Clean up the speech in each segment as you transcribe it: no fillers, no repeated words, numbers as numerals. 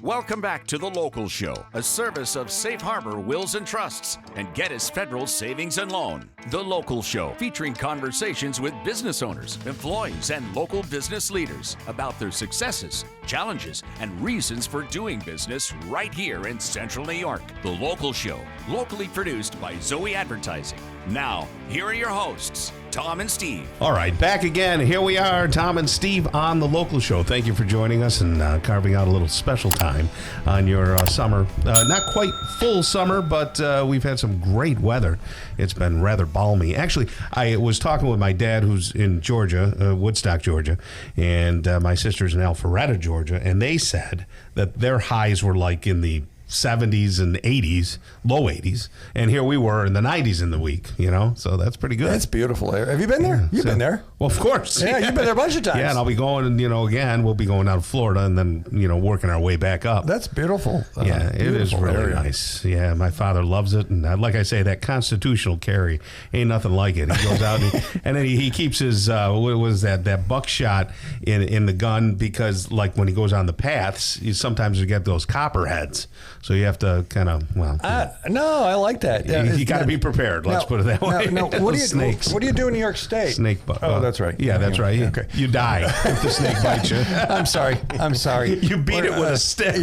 Welcome back to The Local Show, a service of Safe Harbor Wills and Trusts and Geddes Federal Savings and Loan. The Local Show, featuring conversations with business owners, employees, and local business leaders about their successes, challenges, and reasons for doing business right here in Central New York. The Local Show, locally produced by Zoey Advertising. Now, here are your hosts, Tom and Steve. All right, back again. Here we are, Tom and Steve on The Local Show. Thank you for joining us and carving out a little special time on your summer. Not quite full summer, but we've had some great weather. It's been rather balmy. Actually, I was talking with my dad, who's in Georgia, Woodstock, Georgia, and my sister's in Alpharetta, Georgia, and they said that their highs were like in the 70s and 80s, low 80s, and here we were in the 90s in the week, so that's pretty good. That's beautiful. Have you been there? You've been there. Well, of course. Yeah, you've been there a bunch of times. Yeah, and I'll be going, again, we'll be going out to Florida and then, working our way back up. That's beautiful. Yeah, it is really nice. Yeah, my father loves it, and like I say, that constitutional carry ain't nothing like it. He goes out and then he keeps his, what was that buckshot in the gun, because like when he goes on the paths, sometimes you get those copperheads. So you have to kind of, no, I like that. Yeah, you got to be prepared. Let's put it that way. No, what do you do in New York State? Snake bite. Oh, that's right. Yeah, that's right. Okay. You die if the snake bites you. I'm sorry. You beat it with a stick.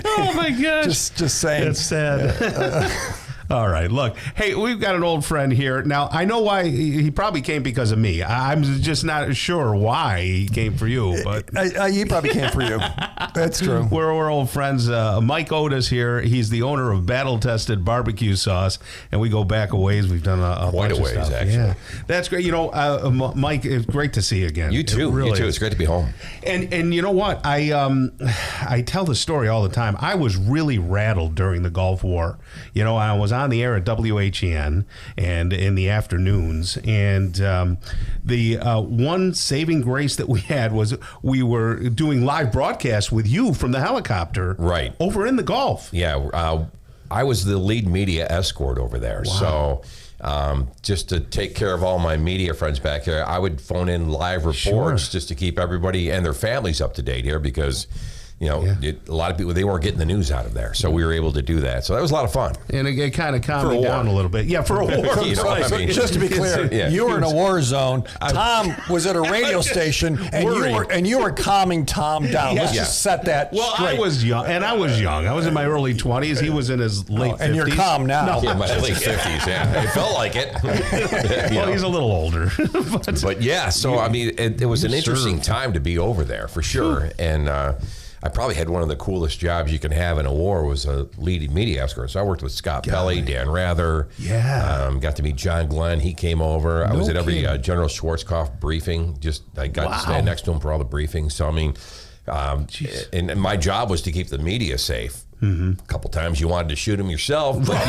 Oh my gosh. Just saying. That's sad. Yeah. All right, look. Hey, we've got an old friend here. Now, I know why he probably came because of me. I'm just not sure why he came for you, but he probably came for you. That's true. We're old friends. Mike Otis here. He's the owner of Battle Tested Barbecue Sauce, and we go back a ways. We've done a quite bunch a ways, of stuff. actually. Yeah, that's great. Mike, it's great to see you again. You too. Really You too. is. It's great to be home. And you know what? I tell the story all the time. I was really rattled during the Gulf War. I was on the air at WHEN and in the afternoons, and the one saving grace that we had was we were doing live broadcasts with you from the helicopter right over in the Gulf. Yeah, I was the lead media escort over there. Wow. So just to take care of all my media friends back here, I would phone in live reports just to keep everybody and their families up to date here, because a lot of people, they weren't getting the news out of there. So we were able to do that. So that was a lot of fun. And it kind of calmed me down a little bit. Yeah, for a war. Just to be clear, you were in a war zone. Tom was at a radio station, and you were calming Tom down. Let's just set that straight. I was young. I was in my early 20s. He was in his late 50s. And you're calm now. Yeah, my late 50s, yeah. It felt like it. Well, he's a little older. but yeah, so, it was an interesting time to be over there, for sure. And I probably had one of the coolest jobs you can have in a war, was a lead media escort. So I worked with Scott Pelley, Dan Rather. Yeah. Got to meet John Glenn. He came over. I was at every General Schwarzkopf briefing. I got to stand next to him for all the briefings. So, and my job was to keep the media safe. Mm-hmm. A couple times you wanted to shoot him yourself, but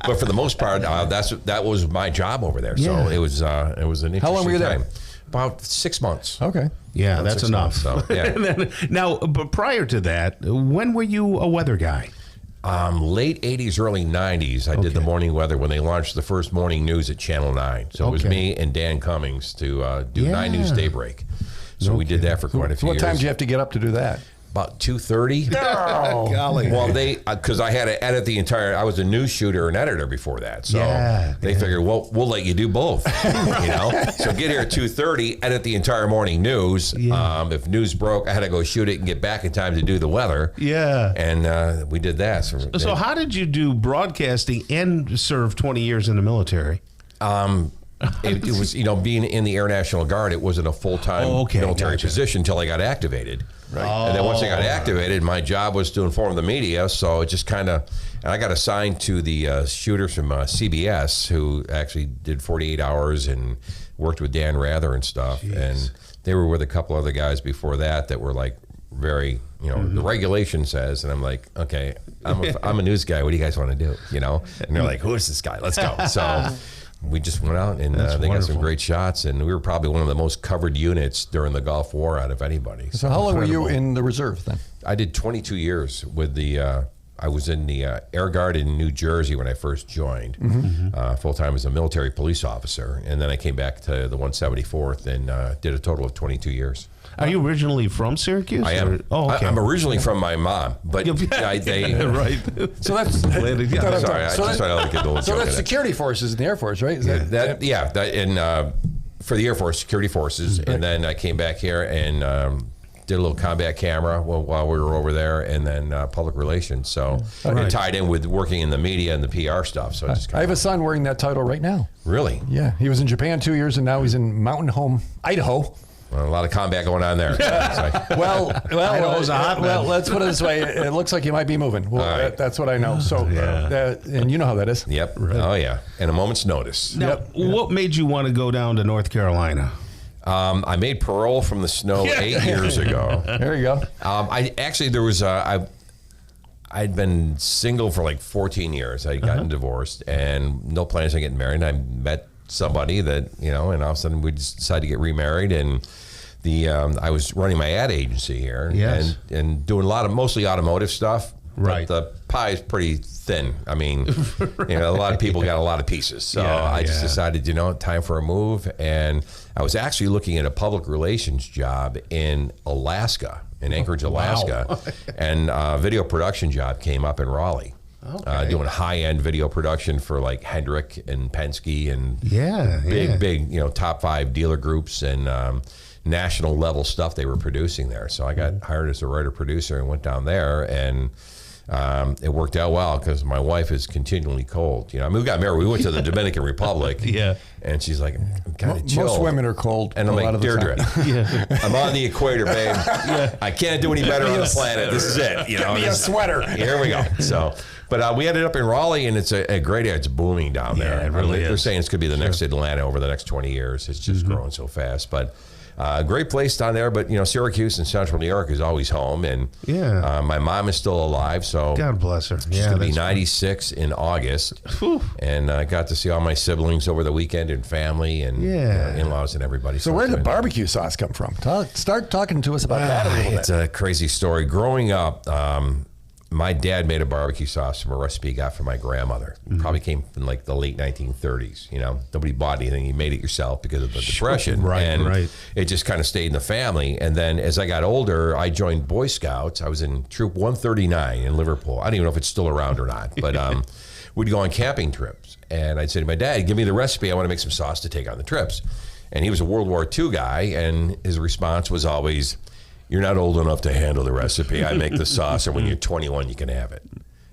but for the most part, that was my job over there. So it was an interesting time. How long were you there? About 6 months. Okay. Yeah, that's enough. Months, so, yeah. Now, but prior to that, when were you a weather guy? Late 80s, early 90s. I did the morning weather when they launched the first morning news at Channel 9. So it was me and Dan Cummings to do 9 News Daybreak. So we did that for quite a few years. What time did you have to get up to do that? About 2:30. Oh, golly. Well, because I had to edit the entire, I was a news shooter and editor before that. So they figured, well, we'll let you do both, So get here at 2:30, edit the entire morning news. Yeah. If news broke, I had to go shoot it and get back in time to do the weather. Yeah. And we did that. So how did you do broadcasting and serve 20 years in the military? It was, being in the Air National Guard, it wasn't a full-time military position until I got activated. Right. And then once I got activated, my job was to inform the media. So it just kind of, and I got assigned to the shooters from CBS, who actually did 48 hours and worked with Dan Rather and stuff. Jeez. And they were with a couple other guys before that were like very, the regulation says, and I'm like, okay, I'm a news guy. What do you guys want to do? And they're like, who is this guy? Let's go. So we just went out and they got some great shots, and we were probably one of the most covered units during the Gulf War out of anybody. So how long were you in the reserve then? I did 22 years with the I was in the Air Guard in New Jersey when I first joined, full-time as a military police officer. And then I came back to the 174th and did a total of 22 years. Are you originally from Syracuse? I am. I'm originally from my mom, but they right. So that's sorry. That's security forces in the Air Force, right? For the Air Force security forces, and then I came back here and did a little combat camera while we were over there, and then public relations. So it tied in with working in the media and the PR stuff. So I have a son wearing that title right now. Really? Yeah, he was in Japan 2 years, and now he's in Mountain Home, Idaho. Well, a lot of combat going on there. Let's put it this way. It looks like you might be moving. Well, that's what I know. So, and you know how that is. Yep. Right. Oh, yeah. And a moment's notice. Now, what made you want to go down to North Carolina? I made parole from the snow 8 years ago. There you go. I'd been single for like 14 years. I'd gotten divorced and no plans on getting married. And I met somebody that, and all of a sudden we decided to get remarried, and I was running my ad agency here and doing mostly automotive stuff. Right. But the pie is pretty thin. I mean, a lot of people got a lot of pieces. So I just decided, time for a move. And I was actually looking at a public relations job in Alaska, in Anchorage, Alaska. And a video production job came up in Raleigh. Okay. Doing high-end video production for like Hendrick and Penske and big, top 5 dealer groups and national level stuff they were producing there. So I got hired as a writer-producer and went down there, and it worked out well because my wife is continually cold. We got married. We went to the Dominican Republic. And she's like, I'm kind of chill. Most women are cold. And I'm like, Deirdre, I'm on the equator, babe. I can't do any better on the planet. This is it. Give me a sweater. Here we go. So. But we ended up in Raleigh, and it's a great area. It's booming down there. It really is. They're saying it's going to be the next Atlanta over the next 20 years. It's just growing so fast. But great place down there. But, Syracuse and Central New York is always home. And my mom is still alive. So God bless her. She's going to be 96 in August. And I got to see all my siblings over the weekend and family and in-laws and everybody. So where did the barbecue sauce come from? Start talking to us about that a little bit. It's a crazy story. Growing up, my dad made a barbecue sauce from a recipe he got from my grandmother. Probably came from like the late 1930s. Nobody bought anything. You made it yourself because of the Depression. Right. It just kind of stayed in the family. And then as I got older, I joined Boy Scouts. I was in Troop 139 in Liverpool. I don't even know if it's still around or not, but we'd go on camping trips. And I'd say to my dad, give me the recipe. I want to make some sauce to take on the trips. And he was a World War II guy, and his response was always, you're not old enough to handle the recipe. I make the sauce, and when you're 21, you can have it.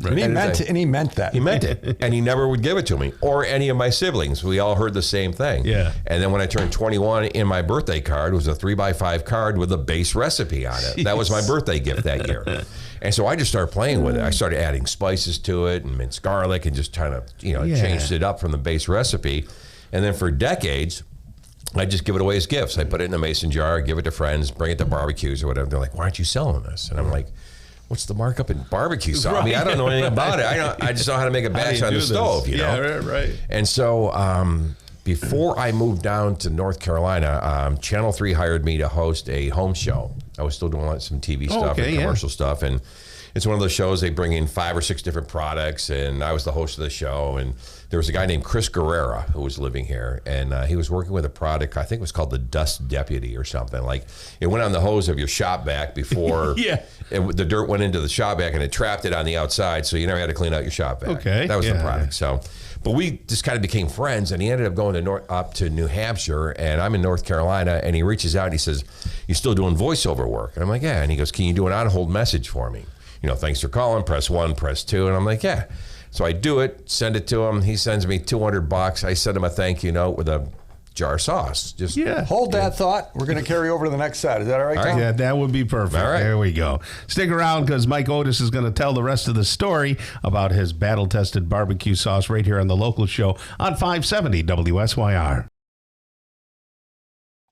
Right. And he meant that. He meant it. And he never would give it to me or any of my siblings. We all heard the same thing. Yeah. And then when I turned 21, in my birthday card was a 3x5 card with a base recipe on it. That was my birthday gift that year. And so I just started playing with it. I started adding spices to it and minced garlic and just kind of, changed it up from the base recipe. And then for decades, I just give it away as gifts. I put it in a mason jar, give it to friends, bring it to barbecues or whatever. They're like, why aren't you selling this? And I'm like, what's the markup in barbecue sauce? I mean, I don't know anything about it. I just know how to make a batch on the stove, Yeah, right. And so before I moved down to North Carolina, Channel 3 hired me to host a home show. I was still doing some TV stuff and commercial stuff. And it's one of those shows, they bring in 5 or 6 different products, and I was the host of the show. And there was a guy named Chris Guerrera who was living here, and he was working with a product, I think it was called the Dust Deputy or something. Like, it went on the hose of your shop vac before the dirt went into the shop vac, and it trapped it on the outside, so you never had to clean out your shop vac. Okay. That was the product. So, but we just kind of became friends, and he ended up going up to New Hampshire, and I'm in North Carolina, and he reaches out and he says, you still doing voiceover work? And I'm like, yeah. And he goes, can you do an on-hold message for me? Thanks for calling, press 1, press 2. And I'm like, yeah. So I do it, send it to him. He sends me $200. I send him a thank you note with a jar of sauce. Just hold that thought. We're going to carry over to the next set. Is that all right, Tom? Yeah, that would be perfect. All right. There we go. Stick around because Mike Otis is going to tell the rest of the story about his battle-tested barbecue sauce right here on the local show on 570 WSYR.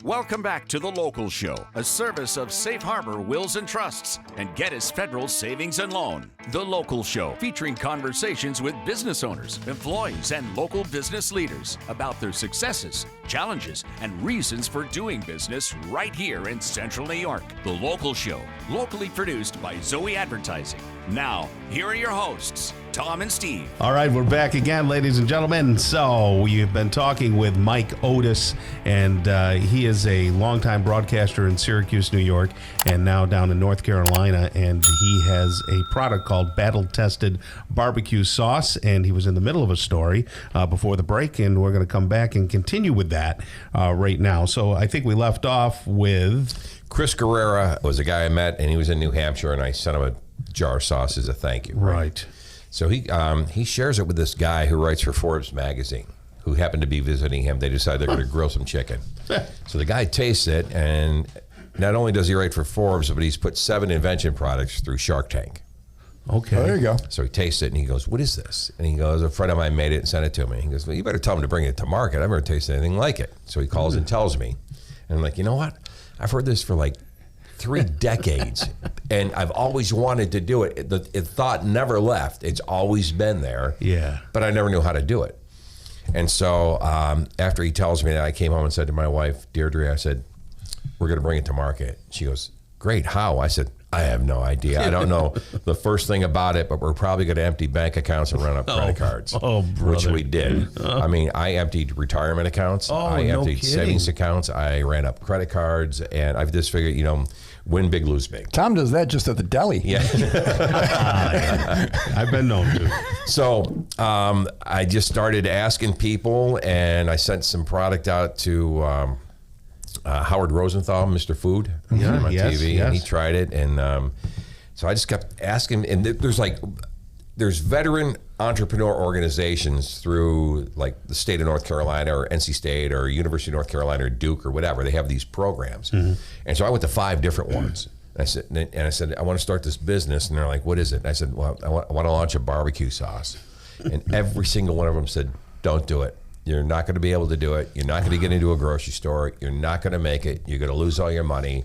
Welcome back to The Local Show, a service of Safe Harbor Wills and Trusts and Gettys Federal Savings and Loan. The Local Show, featuring conversations with business owners, employees, and local business leaders about their successes, challenges, and reasons for doing business right here in Central New York. The Local Show, locally produced by Zoey Advertising. Now, here are your hosts, Tom and Steve. All right, we're back again, ladies and gentlemen. So we've been talking with Mike Otis, and he is a longtime broadcaster in Syracuse, New York, and now down in North Carolina. And he has a product called Battle Tested Barbecue Sauce, and he was in the middle of a story before the break, and we're going to come back and continue with that right now. So I think we left off with... Chris Guerrera was a guy I met, and he was in New Hampshire, and I sent him a jar of sauce as a thank you. Right. So he shares it with this guy who writes for Forbes magazine, who happened to be visiting him. They decided they're going to grill some chicken. So the guy tastes it, and not only does he write for Forbes, but he's put 7 invention products through Shark Tank. Okay. Oh, there you go. So he tastes it, and he goes, "What is this?" And he goes, "A friend of mine made it and sent it to me." He goes, "Well, you better tell him to bring it to market. I've never tasted anything like it." So he calls and tells me. And I'm like, you know what? I've heard this for like 3 decades, and I've always wanted to do it. The thought never left. It's always been there. Yeah. But I never knew how to do it. And so after he tells me that, I came home and said to my wife, Deirdre, I said, "We're going to bring it to market." She goes, "Great, how?" I said, "I have no idea. I don't know the first thing about it, but we're probably going to empty bank accounts and run up credit cards." Which we did. I mean, I emptied retirement accounts. I emptied savings accounts. I ran up credit cards, and I've just figured, win big, lose big. Tom does that just at the deli. Yeah. I've been known to. So I just started asking people, and I sent some product out to Howard Rosenthal, Mr. Food, on TV, and he tried it. And so I just kept asking, and there's veteran entrepreneur organizations through like the state of North Carolina or NC State or University of North Carolina or Duke or whatever. They have these programs. And so I went to 5 different ones. I said, I want to start this business. And they're like, "What is it?" And I said, "Well, I want to launch a barbecue sauce." And every single one of them said, "Don't do it. You're not going to be able to do it. You're not going to get into a grocery store. You're not going to make it. You're going to lose all your money.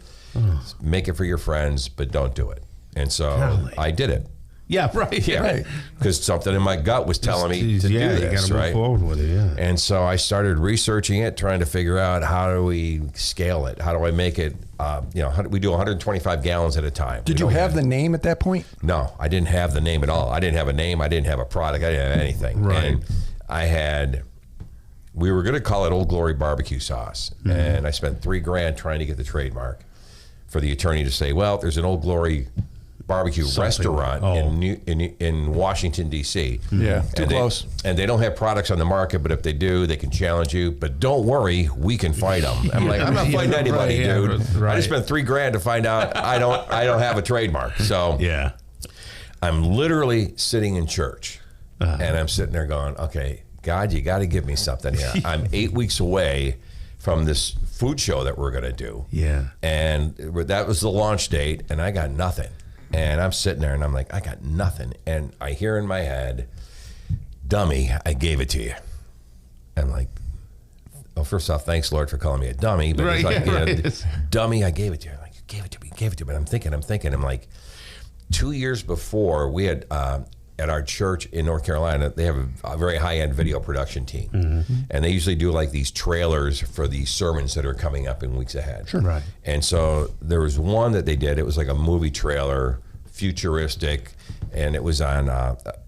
Make it for your friends, but don't do it." And so I did it. Yeah, right. Yeah, right. Because something in my gut was telling me to do this, you gotta move forward with it, yeah. And so I started researching it, trying to figure out how do we scale it? How do I make it? We do 125 gallons at a time. Did you have the name at that point? No, I didn't have the name at all. I didn't have a name. I didn't have a product. I didn't have anything. Right. And we were going to call it Old Glory Barbecue Sauce. And I spent $3,000 trying to get the trademark for the attorney to say, well, there's an Old Glory barbecue restaurant in Washington, D.C. Yeah, too close. And they don't have products on the market, but if they do, they can challenge you. But don't worry, we can fight them. I'm like, I'm not fighting anybody, dude. I just spent $3,000 to find out I don't have a trademark. So I'm literally sitting in church, and I'm sitting there going, okay, God, you got to give me something here. I'm 8 weeks away from this food show that we're going to do. Yeah. And that was the launch date, and I got nothing. And I'm sitting there, and I'm like, I got nothing. And I hear in my head, "Dummy, I gave it to you." I'm like, well, first off, thanks, Lord, for calling me a dummy. But it's like, "Dummy, I gave it to you." I'm like, "You gave it to me, you gave it to me." But I'm thinking. I'm like, 2 years before, we had at our church in North Carolina, they have a very high-end video production team. And they usually do like these trailers for these sermons that are coming up in weeks ahead. Sure. Right. And so there was one that they did. It was like a movie trailer, futuristic, and it was on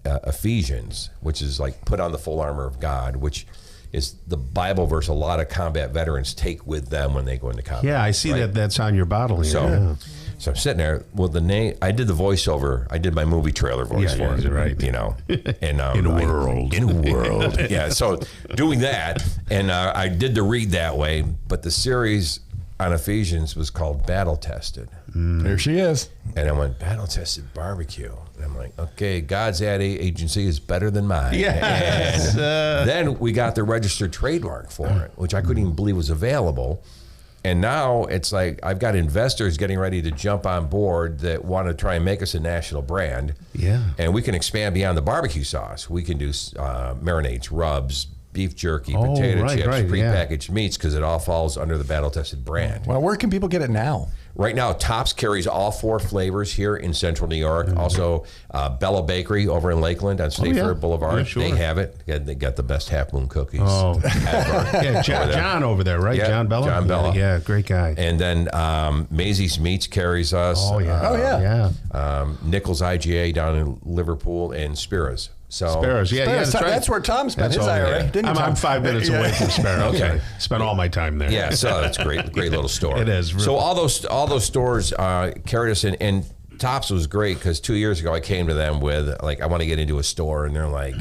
Ephesians, which is like put on the full armor of God, which is the Bible verse a lot of combat veterans take with them when they go into combat. Yeah, I see that's on your bottle here. So I'm sitting there. Well, the name, I did the voiceover. I did my movie trailer voice for it, right? And in a world. Yeah. So doing that, and I did the read that way. But the series on Ephesians was called Battle Tested. There she is. And I went, Battle Tested Barbecue. And I'm like, okay, God's ad agency is better than mine. Yes. Then we got the registered trademark for it, which I couldn't even believe was available. And now it's like I've got investors getting ready to jump on board that want to try and make us a national brand. Yeah. And we can expand beyond the barbecue sauce. We can do marinades, rubs, beef jerky, potato chips, right, prepackaged meats, because it all falls under the battle-tested brand. Well, where can people get it now? Right now, Tops carries all 4 flavors here in Central New York. Also, Bella Bakery over in Lakeland on State Fair Boulevard. Yeah, sure. They have it. They got the best Half Moon cookies ever. Yeah, John over there, right? Yeah, John Bella? John Bella. Yeah, great guy. And then Maisie's Meats carries us. Oh, yeah. Nichols IGA down in Liverpool, and Spira's. Sparrows, that's where Tom spent his IRA, didn't he? I'm 5 minutes away from Sparrows. Okay, spent all my time there. Yeah, so that's great little store. It is. Really. So all those stores carried us in, and Tops was great because 2 years ago I came to them with like, I want to get into a store, and they're like,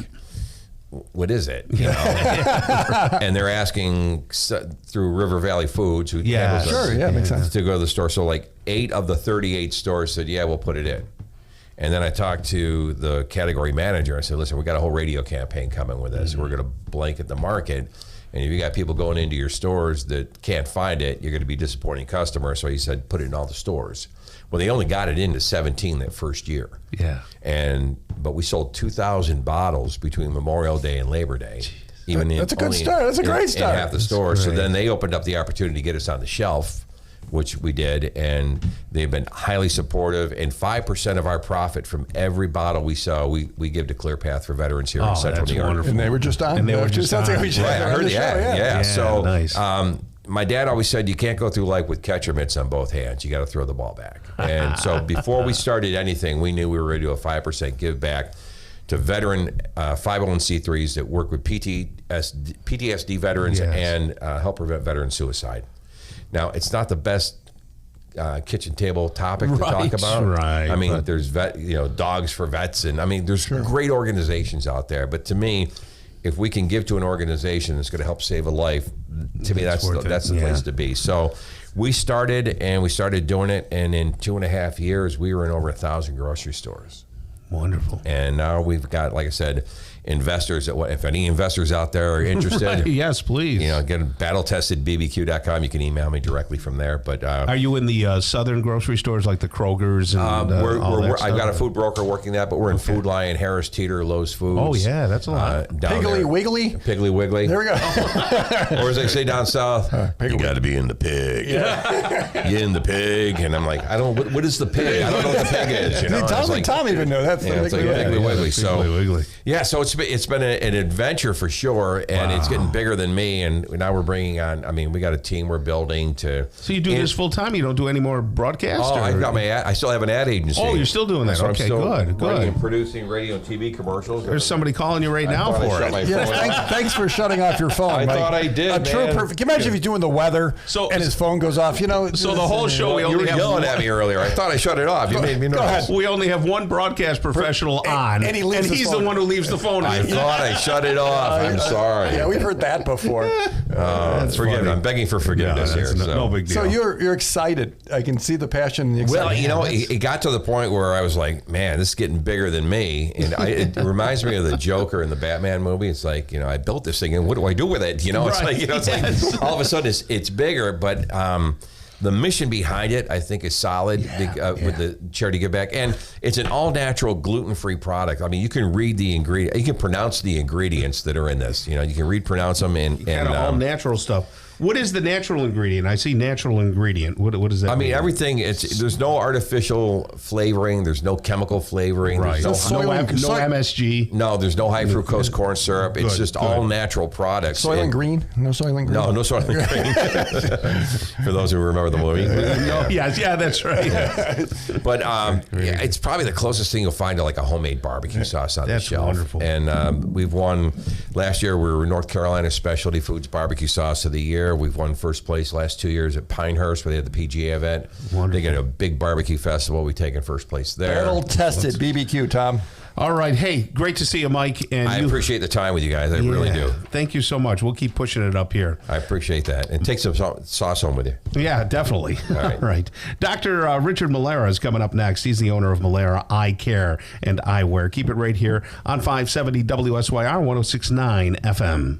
what is it? You know, and they're asking through River Valley Foods, who handles us, makes sense, to go to the store. So like 8 of the 38 stores said, yeah, we'll put it in. And then I talked to the category manager. I said, listen, we got a whole radio campaign coming with this. We're going to blanket the market. And if you got people going into your stores that can't find it, you're going to be disappointing customers. So he said, put it in all the stores. Well, they only got it into 17 that first year. Yeah. But we sold 2,000 bottles between Memorial Day and Labor Day. That's a good start. That's a great start. In half the stores. So then they opened up the opportunity to get us on the shelf, which we did, and they've been highly supportive. And 5% of our profit from every bottle we sell, we give to Clear Path for Veterans here in Central New York. Wonderful. And they were just on. And they were just on. Right, I heard the ad. Yeah. So nice. My dad always said you can't go through life with catcher mitts on both hands. You got to throw the ball back. And so before we started anything, we knew we were going to do a 5% give back to veteran 501c3s that work with PTSD veterans and help prevent veteran suicide. Now, it's not the best kitchen table topic to talk about. Right. I mean, there's dogs for vets, and I mean, there's great organizations out there. But to me, if we can give to an organization that's going to help save a life, to me, that's the place to be. So we started doing it, and in 2.5 years, we were in over 1,000 grocery stores. Wonderful. And now we've got, like I said, investors. If any investors out there are interested, yes, please. Get battletestedbbq.com. You can email me directly from there. But are you in the southern grocery stores like the Krogers and all that I've got a food broker working that, but we're in Food Lion, Harris Teeter, Lowe's Foods. Oh yeah, that's a lot. Piggly Wiggly. Piggly Wiggly. There we go. Or as they say down south, you got to be in the pig. Yeah. You in the pig, and I'm like, I don't. What is the pig? I don't know what the pig is. Tom even know that's it's like Piggly Wiggly. So Wiggly. Yeah, so it's been an adventure for sure, and it's getting bigger than me. And now we're bringing on. I mean, we got a team we're building to. So you do this full time? You don't do any more broadcast? Oh, I still have an ad agency. Oh, you're still doing that? So okay, I'm still good. And producing radio and TV commercials. There's somebody calling you right now for it. Yes, thanks for shutting off your phone. I thought I did. True perfect. Can you imagine if he's doing the weather and his phone goes off? So the whole show we only have yelling at me earlier. I thought I shut it off. You made me nervous. We only have one broadcast professional on, and he's the one who leaves the phone. I thought I shut it off. I'm sorry. Yeah, we've heard that before. Forgive me. I'm begging for forgiveness here. No big deal. So you're excited. I can see the passion and the excitement. Well, it got to the point where I was like, man, this is getting bigger than me. And it reminds me of the Joker in the Batman movie. It's like, I built this thing, and what do I do with it? It's like all of a sudden it's bigger, but the mission behind it, I think, is solid with the charity give back, and it's an all-natural, gluten-free product. I mean, you can read the ingredient, you can pronounce the ingredients that are in this. You can pronounce them, and all natural stuff. What is the natural ingredient? I see natural ingredient. What does that mean? I mean, everything. There's no artificial flavoring. There's no chemical flavoring. Right. There's no MSG. No, there's no high fructose corn syrup. It's just all natural products. Soylent Green? No Soylent Green? No Soylent Green. For those who remember the movie. Yeah, that's right. But it's probably the closest thing you'll find to like a homemade barbecue sauce on the shelf. That's wonderful. And we've won, last year we were North Carolina Specialty Foods Barbecue Sauce of the Year. We've won first place last 2 years at Pinehurst, where they had the PGA event. Wonderful. They got a big barbecue festival. We've taken first place there. Battle-tested BBQ, Tom. All right. Hey, great to see you, Mike. And I appreciate the time with you guys. I really do. Thank you so much. We'll keep pushing it up here. I appreciate that. And take some sauce home with you. Yeah, definitely. All right. Dr. Richard Malera is coming up next. He's the owner of Malera Eye Care and Eyewear. Keep it right here on 570 WSYR 106.9 FM.